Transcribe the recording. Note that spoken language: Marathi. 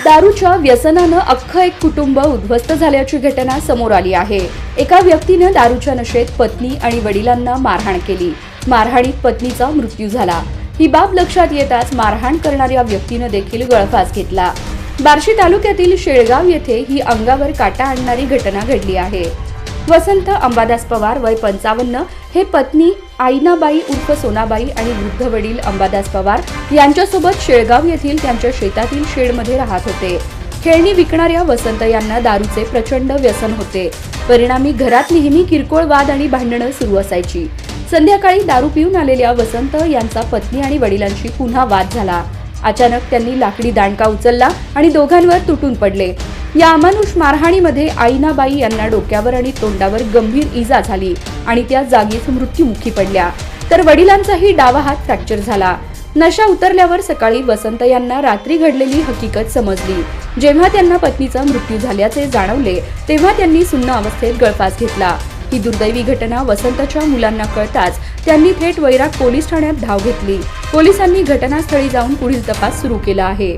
दारूच्या व्यसनानं अख्खं एक कुटुंब उद्ध्वस्त झाल्याची घटना समोर आली आहे। एका व्यक्तीनं दारूच्या नशेत पत्नी आणि वडिलांना मारहाण केली। मारहाणीत पत्नीचा मृत्यू झाला। ही बाब लक्षात येताच मारहाण करणाऱ्या व्यक्तीनं देखील गळफास घेतला। बार्शी तालुक्यातील शेळगाव येथे ही अंगावर काटा आणणारी घटना घडली आहे। वसंत अंबादास पवार वय 55 हे पत्नी आईनाबाई उर्फ सोनाबाई आणि वृद्ध वडील अंबादास पवार यांच्यासोबत शेळगाव येथील त्यांच्या शेतातील शेडमध्ये राहत होते। खेळणी विकणाऱ्या वसंत यांना दारूचे प्रचंड व्यसन होते। परिणामी घरात नेहमी किरकोळ वाद आणि भांडणं सुरू असायची। संध्याकाळी दारू पिऊन आलेल्या वसंत यांचा पत्नी आणि वडिलांशी पुन्हा वाद झाला। अचानक त्यांनी लाकडी दांडका उचलला आणि दोघांवर तुटून पडले। या अमानुष मारहाणीमध्ये आईनाबाई यांना डोक्यावर आणि तोंडावर गंभीर इजा झाली आणि त्या जागीच मृत्युमुखी पडल्या, तर वडिलांचाही डावा हात फ्रॅक्चर झाला। नशा उतरल्यावर सकाळी वसंत यांना रात्री घडलेली हकीकत समजली। जेव्हा त्यांना पत्नीचा मृत्यू झाल्याचे जाणवले तेव्हा त्यांनी सुन्न अवस्थेत गळफास घेतला। ही दुर्दैवी घटना वसंतच्या मुलांना कळताच त्यांनी थेट वैराग पोलीस ठाण्यात धाव घेतली। पोलिसांनी घटनास्थळी जाऊन पुढील तपास सुरू केला आहे।